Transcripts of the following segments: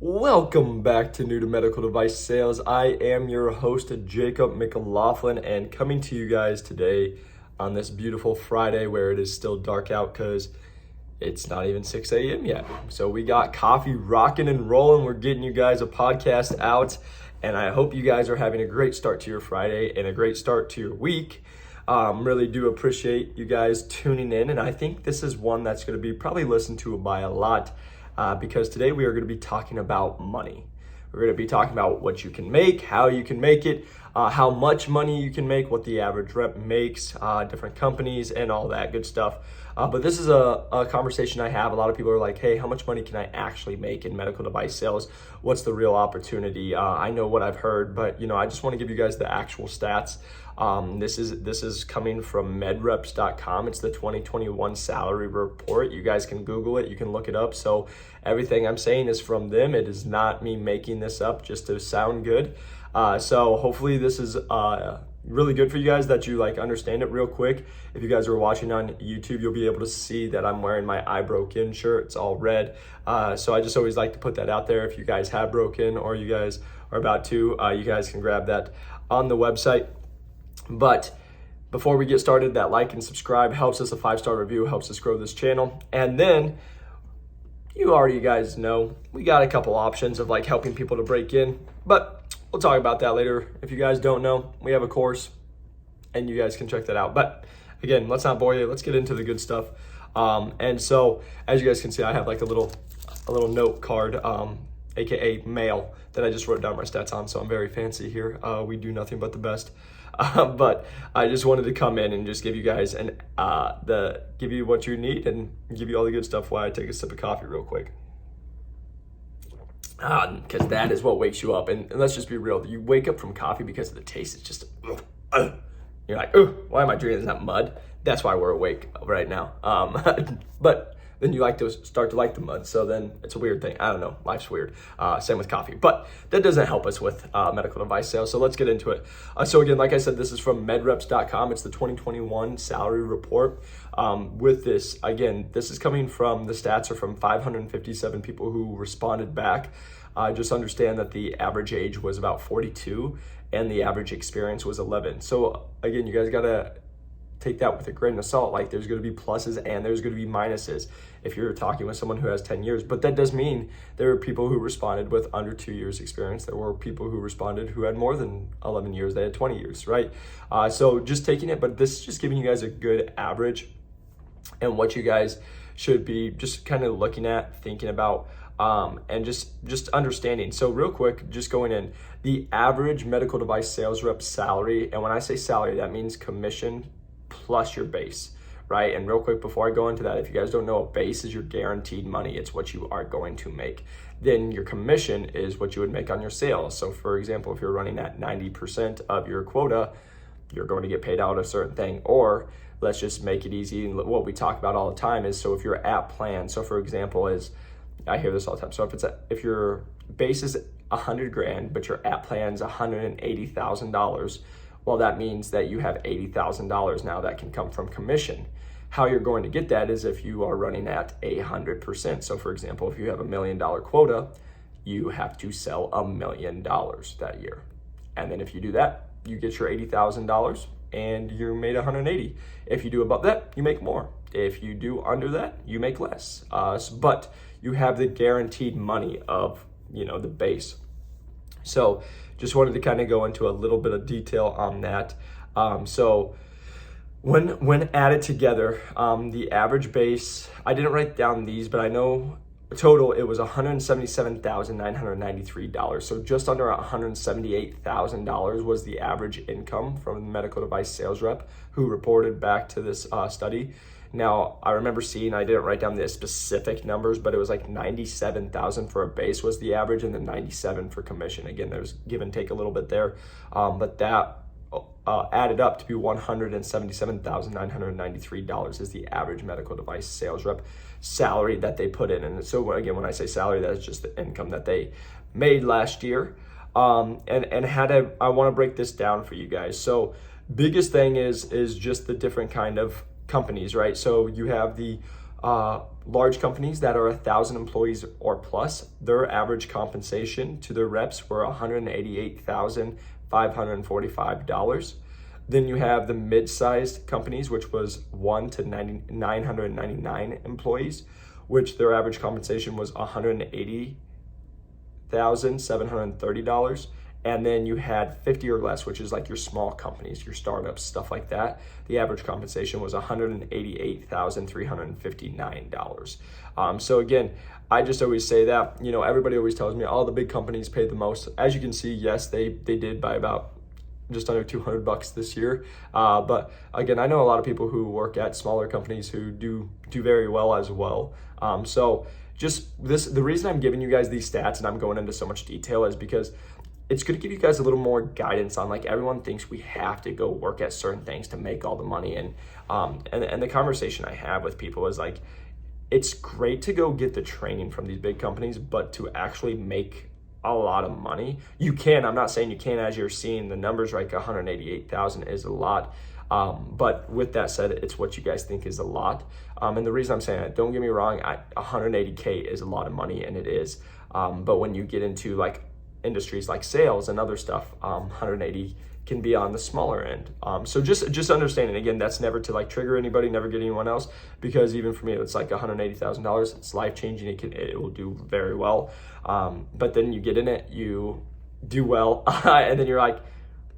Welcome back to New to Medical Device Sales. I am your host, Jacob McLaughlin, and coming to you guys today on this beautiful Friday where it is still dark out because it's not even 6 a.m. yet. So we got coffee rocking and rolling. We're getting you guys a podcast out, and I hope you guys are having a great start to your Friday and a great start to your week. Really do appreciate you guys tuning in, and I think this is one that's going to be probably listened to by a lot. Because today we are going to be talking about money. We're going to be talking about what you can make, how you can make it, how much money you can make, what the average rep makes, different companies, and all that good stuff. But this is a conversation I have. A lot of people are like, hey, how much money can I actually make in medical device sales? What's the real opportunity? I know what I've heard, but I just want to give you guys the actual stats. This is coming from medreps.com. It's the 2021 salary report. You guys can Google it. You can look it up. So everything I'm saying is from them. It is not me making this up just to sound good. So hopefully this is really good for you guys that you understand it real quick. If you guys are watching on YouTube, you'll be able to see that I'm wearing my I Broke In shirt. It's all red. So I just always like to put that out there. If you guys have broken or you guys are about to, you guys can grab that on the website. But before we get started, that like and subscribe helps us. A 5-star review helps us grow this channel. And then you guys know we got a couple options of helping people to break in, but we'll talk about that later. If you guys don't know, we have a course and you guys can check that out. But again, let's not bore you. Let's get into the good stuff. And so as you guys can see, I have a little note card, AKA mail, that I just wrote down my stats on. So I'm very fancy here. We do nothing but the best. But I just wanted to come in and just give you guys give you what you need and give you all the good stuff while I take a sip of coffee real quick. Because that is what wakes you up. And let's just be real. You wake up from coffee because of the taste. It's just, you're like, why am I drinking that mud? That's why we're awake right now. But then you start to like the mud. So then it's a weird thing. I don't know. Life's weird. Same with coffee. But that doesn't help us with medical device sales. So let's get into it. So again, like I said, this is from medreps.com. It's the 2021 salary report. With this, again, this is coming from, the stats are from 557 people who responded back. Just understand that the average age was about 42 and the average experience was 11. So again, you guys got to take that with a grain of salt. There's going to be pluses and there's going to be minuses if you're talking with someone who has 10 years. But that does mean there are people who responded with under 2 years experience. There were people who responded who had more than 11 years. They had 20 years, right? So just taking it, but this is just giving you guys a good average and what you guys should be just kind of looking at, thinking about, and just understanding. So real quick, just going in, the average medical device sales rep salary, and when I say salary, that means commission plus your base, right? And real quick, before I go into that, if you guys don't know, a base is your guaranteed money. It's what you are going to make. Then your commission is what you would make on your sales. So for example, if you're running at 90% of your quota, you're going to get paid out a certain thing. Or let's just make it easy. And what we talk about all the time is, so if your app plan, so for example I hear this all the time. So if your base is 100 grand, but your app plan's $180,000, well, that means that you have $80,000 now that can come from commission. How you're going to get that is if you are running at 100%. So for example, if you have $1 million quota, you have to sell $1 million that year. And then if you do that, you get your $80,000 and you made 180. If you do above that, you make more. If you do under that, you make less. But you have the guaranteed money of, the base. So just wanted to kind of go into a little bit of detail on that. So when added together, the average base, I didn't write down these, but I know total it was $177,993. So just under $178,000 was the average income from the medical device sales rep who reported back to this study. Now, I remember seeing, I didn't write down the specific numbers, but it was 97,000 for a base was the average, and then 97 for commission. Again, there's give and take a little bit there, but that added up to be $177,993 is the average medical device sales rep salary that they put in. And so again, when I say salary, that's just the income that they made last year. I want to break this down for you guys. So biggest thing is just the different kind of companies, right? So you have the Large companies that are 1,000 employees or plus, their average compensation to their reps were $188,545. Then you have the mid-sized companies, which was 1 to 999 employees, which their average compensation was $180,730. And then you had 50 or less, which is like your small companies, your startups, stuff like that. The average compensation was $188,359. So again, I just always say that, everybody always tells me, the big companies pay the most. As you can see, yes, they did by about just under $200 this year. But again, I know a lot of people who work at smaller companies who do very well as well. So just the reason I'm giving you guys these stats and I'm going into so much detail is because it's going to give you guys a little more guidance on, like, everyone thinks we have to go work at certain things to make all the money. And the conversation I have with people is like, it's great to go get the training from these big companies, but to actually make a lot of money, you can. I'm not saying you can't, as you're seeing the numbers, like 188,000 is a lot. But with that said, it's what you guys think is a lot. And the reason I'm saying that, don't get me wrong, 180K is a lot of money, and it is. But when you get into like industries like sales and other stuff, 180 can be on the smaller end. So just understanding, again, that's never to like trigger anybody, never get anyone else, because even for me, it's like $180,000. It's life changing. It will do very well. But then you get in it, you do well, and then you're like,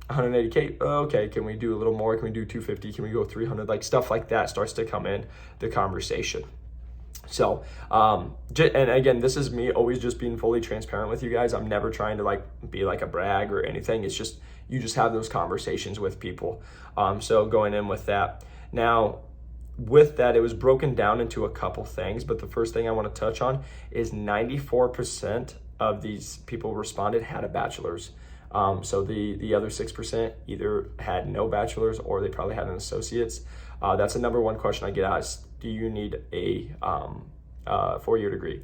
180K, okay, can we do a little more? Can we do 250? Can we go 300? Like stuff like that starts to come in the conversation. So, and again, this is me always just being fully transparent with you guys. I'm never trying to like be like a brag or anything. It's just, you just have those conversations with people. So going in with that. Now, with that, it was broken down into a couple things, but the first thing I want to touch on is 94% of these people responded had a bachelor's. So the other 6% either had no bachelor's or they probably had an associate's. That's the number one question I get asked. Do you need a 4-year degree?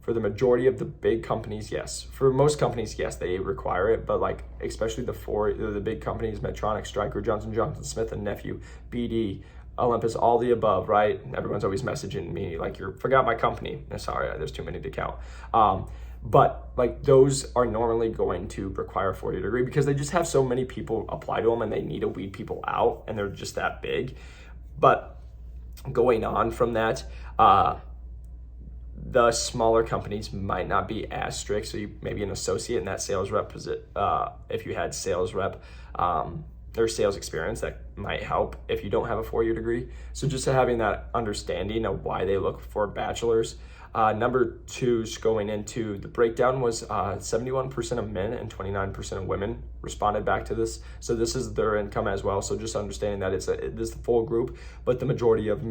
For the majority of the big companies, yes. For most companies, yes, they require it, but like especially the big companies, Medtronic, Stryker, Johnson & Johnson, Smith & Nephew, BD, Olympus, all the above, right? Everyone's always messaging me like, you forgot my company. Sorry, there's too many to count. But like those are normally going to require a 4-year degree because they just have so many people apply to them and they need to weed people out and they're just that big. But going on from that, the smaller companies might not be as strict. So you maybe an associate in that sales rep, if you had sales rep or sales experience, that might help if you don't have a 4-year degree. So just having that understanding of why they look for bachelors. Number two, going into the breakdown, was 71% of men and 29% of women responded back to this. So this is their income as well. So just understanding that this is the full group, but the majority of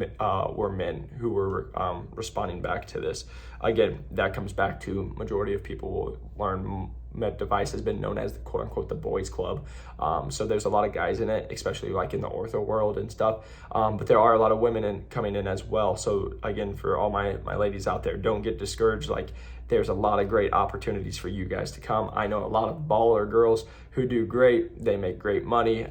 were men who were responding back to this. Again, that comes back to majority of people will learn. Med Device has been known as the quote unquote the boys club. So there's a lot of guys in it, especially like in the ortho world and stuff. But there are a lot of women coming in as well. So again, for all my ladies out there, don't get discouraged. Like there's a lot of great opportunities for you guys to come. I know a lot of baller girls who do great. They make great money.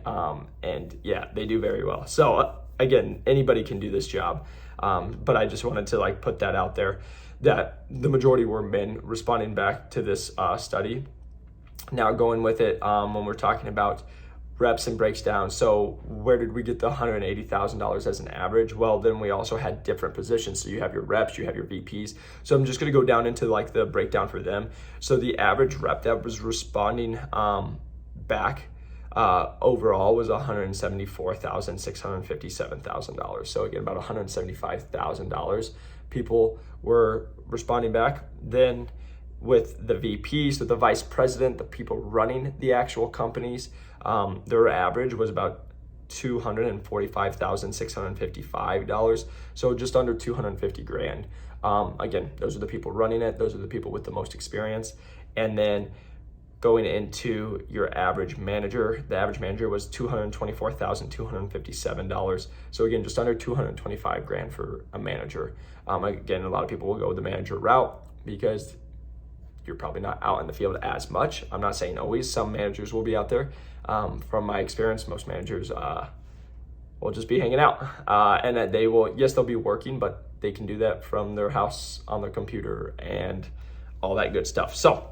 And yeah, they do very well. So again, anybody can do this job. But I just wanted to like put that out there, that the majority were men responding back to this study. Now going with it, when we're talking about reps and breaks down, so where did we get the $180,000 as an average? Well, then we also had different positions. So you have your reps, you have your VPs. So I'm just gonna go down into like the breakdown for them. So the average rep that was responding back overall was $174,657,000. So again, about $175,000 people were responding back. Then with the VPs, so the vice president, the people running the actual companies, their average was about $245,655. So just under 250 grand. Again, those are the people running it. Those are the people with the most experience. And then going into your average manager, the average manager was $224,257. So again, just under 225 grand for a manager. Again, a lot of people will go the manager route because you're probably not out in the field as much. I'm not saying always. Some managers will be out there. From my experience, most managers will just be hanging out, and that they will, yes, they'll be working, but they can do that from their house on their computer and all that good stuff. So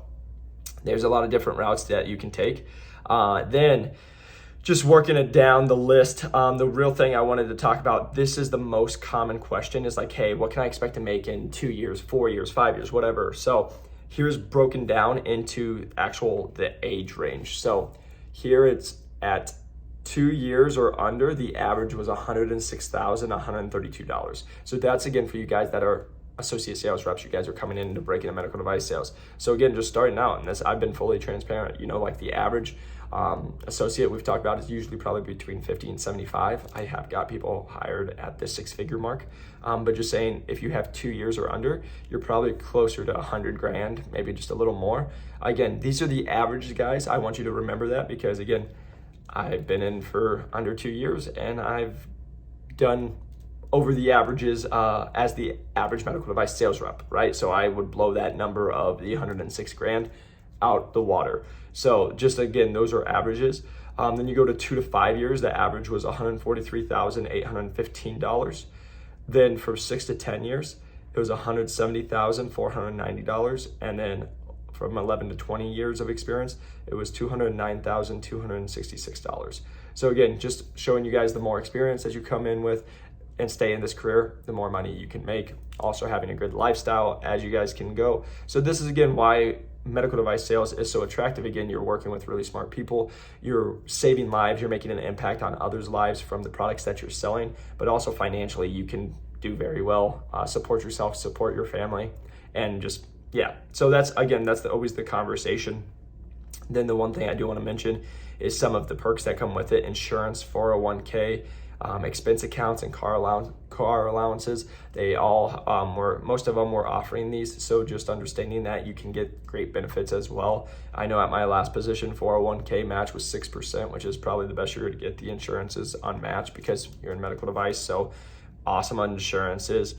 there's a lot of different routes that you can take. Then just working it down the list, the real thing I wanted to talk about, this is the most common question, is like, hey, what can I expect to make in 2 years, 4 years, 5 years, whatever. So here's broken down into the age range. So here it's at 2 years or under, the average was $106,132. So that's, again, for you guys that are associate sales reps. You guys are coming in into breaking in medical device sales. So again, just starting out, and this, I've been fully transparent, like the average associate we've talked about is usually probably between 50 and 75. I have got people hired at the 6-figure mark, but just saying, if you have 2 years or under, you're probably closer to 100 grand, maybe just a little more. Again, these are the averages, guys. I want you to remember that, because again, I've been in for under 2 years, and I've done over the averages as the average medical device sales rep, right? So I would blow that number of the 106 grand out the water. So just, again, those are averages. Then you go to 2 to 5 years, the average was $143,815. Then for 6 to 10 years, it was $170,490. And then from 11 to 20 years of experience, it was $209,266. So again, just showing you guys the more experience as you come in with and stay in this career, the more money you can make. Also having a good lifestyle as you guys can go. So this is, again, why medical device sales is so attractive. Again, you're working with really smart people, you're saving lives, you're making an impact on others' lives from the products that you're selling, but also financially you can do very well, support yourself, support your family, and just, yeah. So that's always the conversation. Then the one thing I do want to mention is some of the perks that come with it: insurance, 401k, expense accounts, and car allowances. They all most of them were offering these. So just understanding that you can get great benefits as well. I know at my last position, 401k match was 6%, which is probably the best year to get the insurances unmatched because you're in medical device. So awesome on insurances.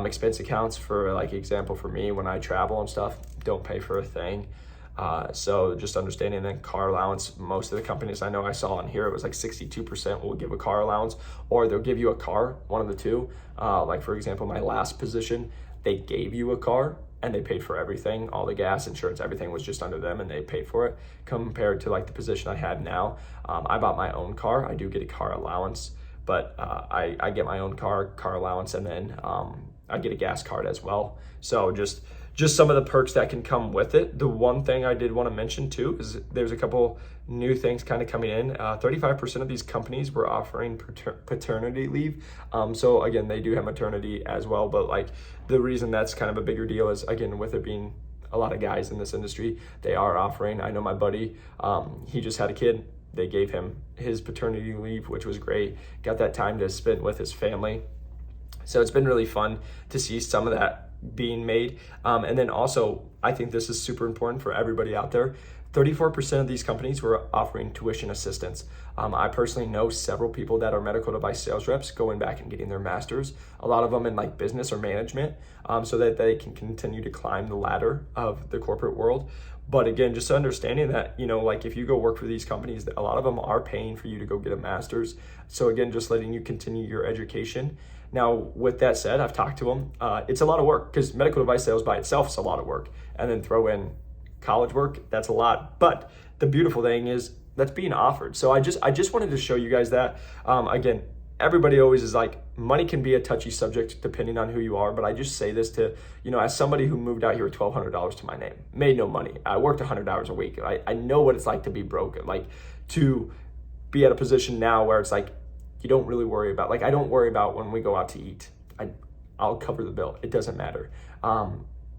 Expense accounts, for like example, for me, when I travel and stuff, don't pay for a thing. So just understanding that car allowance, most of the companies I know I saw on here, it was like 62% will give a car allowance, or they'll give you a car, one of the two. Like for example, my last position, they gave you a car and they paid for everything, all the gas, insurance, everything was just under them and they paid for it. Compared to like the position I have now, I bought my own car. I do get a car allowance, but I get my own car allowance, and then I get a gas card as well. So just some of the perks that can come with it. The one thing I did want to mention too is there's a couple new things kind of coming in. 35% of these companies were offering paternity leave. So again, they do have maternity as well, but like the reason that's kind of a bigger deal is, again, with it being a lot of guys in this industry, they are offering. I know my buddy, he just had a kid. They gave him his paternity leave, which was great. Got that time to spend with his family. So it's been really fun to see some of that being made. And then also, I think this is super important for everybody out there. 34% of these companies were offering tuition assistance. I personally know several people that are medical device sales reps going back and getting their masters, a lot of them in like business or management, so that they can continue to climb the ladder of the corporate world. But again, just understanding that, like if you go work for these companies, a lot of them are paying for you to go get a master's. So again, just letting you continue your education. Now, with that said, I've talked to them. It's a lot of work because medical device sales by itself is a lot of work. And then throw in college work, that's a lot. But the beautiful thing is that's being offered. So I just wanted to show you guys that. Again, everybody always is like, money can be a touchy subject depending on who you are. But I just say this to, as somebody who moved out here with $1,200 to my name, made no money. I worked 100 hours a week. I know what it's like to be broke, like to be at a position now where it's like, you don't really worry about, like I don't worry about when we go out to eat. I'll cover the bill. It doesn't matter.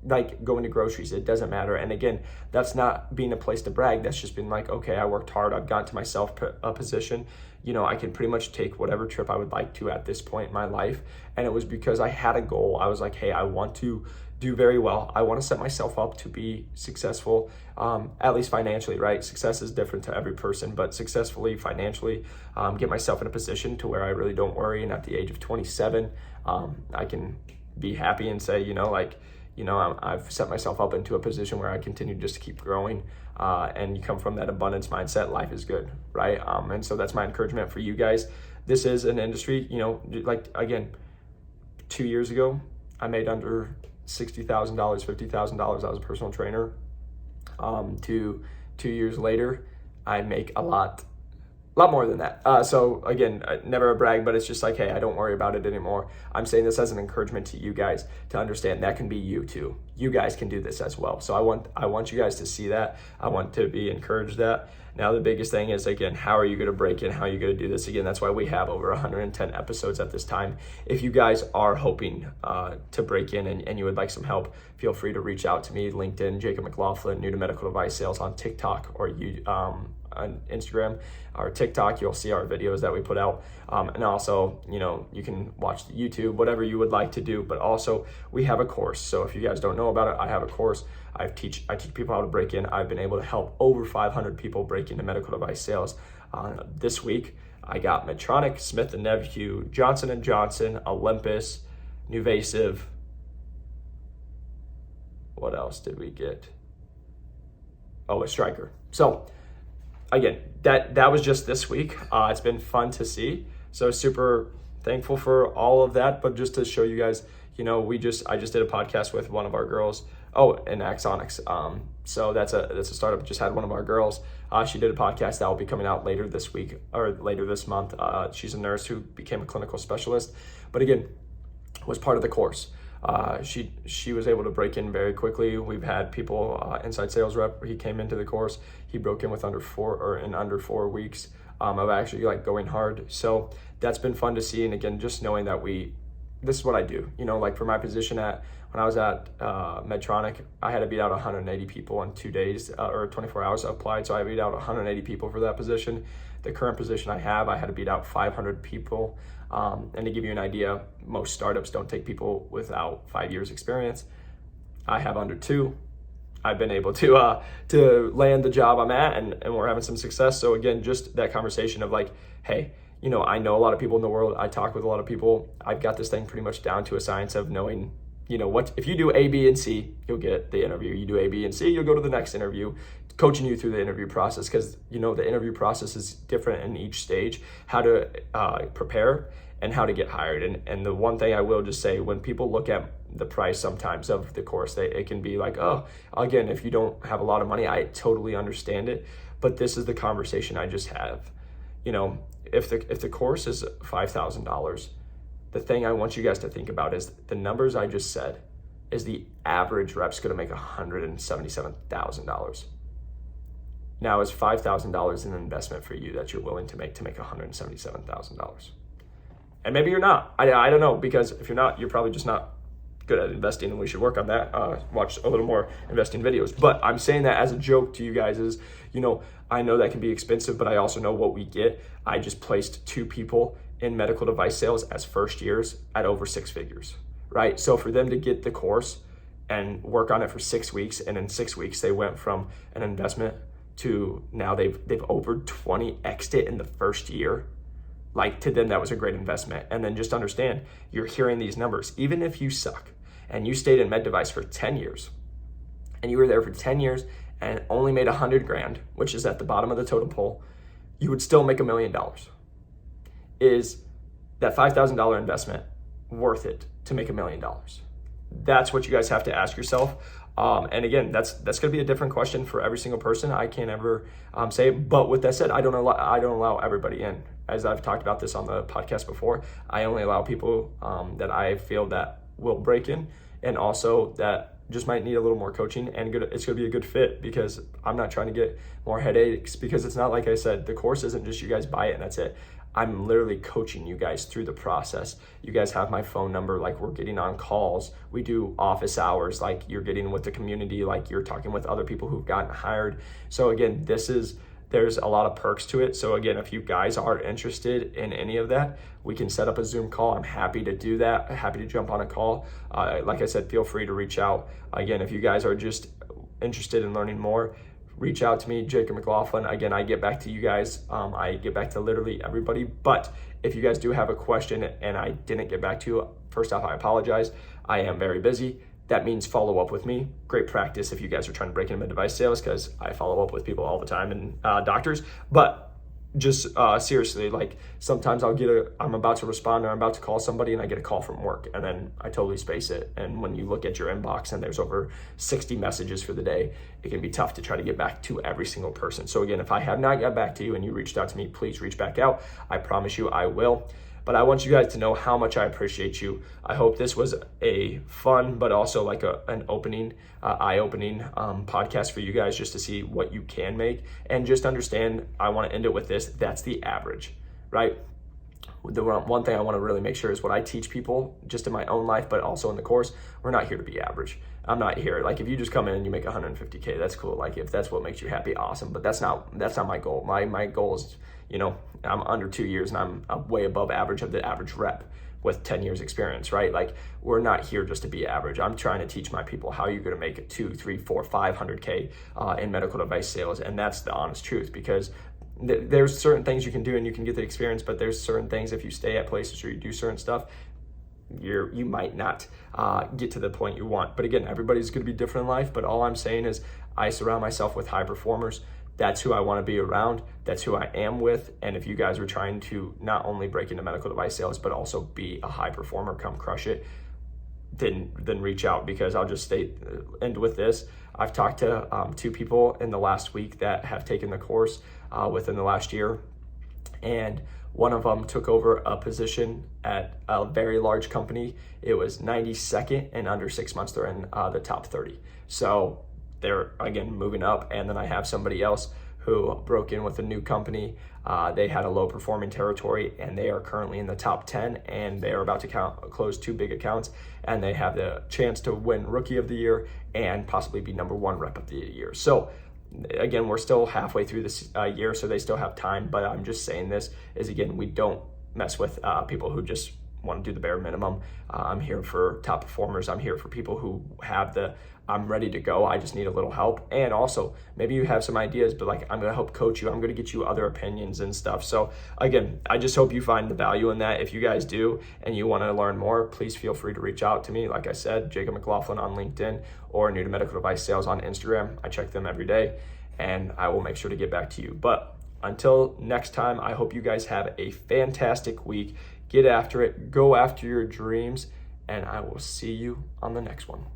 Like going to groceries, it doesn't matter. And again, that's not being a place to brag. That's just been like, okay, I worked hard. I've gotten to myself a position. I can pretty much take whatever trip I would like to at this point in my life. And it was because I had a goal. I was like, hey, I want to do very well. I want to set myself up to be successful, at least financially, right? Success is different to every person, but successfully financially, get myself in a position to where I really don't worry. And at the age of 27, I can be happy and say, I've set myself up into a position where I continue just to keep growing. And you come from that abundance mindset, life is good, right? And so that's my encouragement for you guys. This is an industry, like again, 2 years ago, I made under $60,000, $50,000. I was a personal trainer. To 2 years later, I make a lot more than that. So again, never a brag, but it's just like, hey, I don't worry about it anymore. I'm saying this as an encouragement to you guys to understand that can be you too. You guys can do this as well. So I want you guys to see that. I want to be encouraged that. Now the biggest thing is, again, how are you going to break in? How are you going to do this? Again, that's why we have over 110 episodes at this time. If you guys are hoping to break in and you would like some help, feel free to reach out to me. LinkedIn, Jacob McLaughlin, new to medical device sales on TikTok or on Instagram or TikTok. You'll see our videos that we put out. And also, you can watch the YouTube, whatever you would like to do. But also, we have a course. So if you guys don't know about it, I have a course. I teach people how to break in. I've been able to help over 500 people break into medical device sales. This week, I got Medtronic, Smith & Nephew, Johnson & Johnson, Olympus, Nuvasive. What else did we get? Oh, a Stryker. So again, that was just this week. It's been fun to see. So super thankful for all of that. But just to show you guys, I just did a podcast with one of our girls. Oh, and Axonics. So that's a startup. Just had one of our girls. She did a podcast that will be coming out later this week or later this month. She's a nurse who became a clinical specialist, but again, was part of the course. She was able to break in very quickly. We've had people, inside sales rep, he came into the course. He broke in with under 4 weeks of actually going hard. So that's been fun to see. And again, just knowing that this is what I do, for my position when I was at Medtronic, I had to beat out 180 people in 2 days or 24 hours applied. So I beat out 180 people for that position. The current position I have, I had to beat out 500 people. And to give you an idea, most startups don't take people without 5 years experience. I have under 2. I've been able to land the job I'm at, and we're having some success. So again, just that conversation of hey, I know a lot of people in the world. I talk with a lot of people. I've got this thing pretty much down to a science of knowing, what if you do A, B, and C, you'll get the interview. You do A, B, and C, you'll go to the next interview. Coaching you through the interview process, because the interview process is different in each stage, how to prepare and how to get hired. And the one thing I will just say, when people look at the price sometimes of the course, it can be like, oh, again, if you don't have a lot of money, I totally understand it. But this is the conversation I just have. If the course is $5,000, the thing I want you guys to think about is the numbers I just said is the average rep's going to make $177,000. Now, is $5,000 an investment for you that you're willing to make $177,000? And maybe you're not. I don't know, because if you're not, you're probably just not good at investing, and we should work on that. Watch a little more investing videos. But I'm saying that as a joke to you guys is, I know that can be expensive, but I also know what we get. I just placed 2 people in medical device sales as first years at over 6 figures, right? So for them to get the course and work on it for 6 weeks, and in 6 weeks, they went from an investment to now they've over 20x'd it in the first year. To them, that was a great investment. And then just understand, you're hearing these numbers. Even if you suck and you stayed in med device for 10 years and you were there for 10 years and only made $100,000, which is at the bottom of the totem pole, you would still make $1 million. Is that $5,000 investment worth it to make $1 million? That's what you guys have to ask yourself. And again, that's going to be a different question for every single person. I can't ever say, but with that said, I don't allow everybody in. As I've talked about this on the podcast before, I only allow people that I feel that will break in, and also that just might need a little more coaching, and it's going to be a good fit, because I'm not trying to get more headaches, because it's not like I said, the course isn't just you guys buy it and that's it. I'm literally coaching you guys through the process. You guys have my phone number, we're getting on calls. We do office hours, you're getting with the community, you're talking with other people who've gotten hired. So again, there's a lot of perks to it. So again, if you guys are interested in any of that, we can set up a Zoom call. I'm happy to do that. I'm happy to jump on a call. Like I said, feel free to reach out. Again, if you guys are just interested in learning more, reach out to me, Jacob McLaughlin. Again, I get back to you guys. I get back to literally everybody. But if you guys do have a question and I didn't get back to you, first off, I apologize. I am very busy. That means follow up with me. Great practice if you guys are trying to break into med device sales, because I follow up with people all the time and doctors. But just seriously, like sometimes I'm about to respond or I'm about to call somebody and I get a call from work and then I totally space it. And when you look at your inbox and there's over 60 messages for the day, it can be tough to try to get back to every single person. So again, if I have not got back to you and you reached out to me, please reach back out. I promise you I will. But I want you guys to know how much I appreciate you. I hope this was a fun, but also like an eye-opening podcast for you guys, just to see what you can make. And just understand, I want to end it with this: that's the average, right? The one thing I want to really make sure is what I teach people just in my own life, but also in the course, we're not here to be average. I'm not here. Like if you just come in and you make 150K, that's cool. Like if that's what makes you happy, awesome. But that's not my goal. My goal is, I'm under 2 years and I'm way above average of the average rep with 10 years experience, right? Like we're not here just to be average. I'm trying to teach my people how you're going to make it 2, 3, 4, 500K in medical device sales. And that's the honest truth, because there's certain things you can do and you can get the experience, but there's certain things, if you stay at places or you do certain stuff, you might not get to the point you want. But again, everybody's going to be different in life. But all I'm saying is I surround myself with high performers. That's who I want to be around. That's who I am with. And if you guys are trying to not only break into medical device sales, but also be a high performer, come crush it, then reach out, because I'll just end with this. I've talked to 2 people in the last week that have taken the course within the last year. And one of them took over a position at a very large company. It was 92nd, and under 6 months, they're in the top 30. So they're, again, moving up. And then I have somebody else who broke in with a new company. They had a low performing territory and they are currently in the top 10, and they are about to close 2 big accounts, and they have the chance to win Rookie of the Year and possibly be #1 rep of the year. So again, we're still halfway through this year, so they still have time. But I'm just saying this is, again, we don't mess with people who just want to do the bare minimum. I'm here for top performers. I'm here for people who have I'm ready to go. I just need a little help. And also, maybe you have some ideas, but like, I'm going to help coach you. I'm going to get you other opinions and stuff. So again, I just hope you find the value in that. If you guys do and you want to learn more, please feel free to reach out to me. Like I said, Jacob McLaughlin on LinkedIn or New to Medical Device Sales on Instagram. I check them every day and I will make sure to get back to you. But until next time, I hope you guys have a fantastic week. Get after it, go after your dreams, and I will see you on the next one.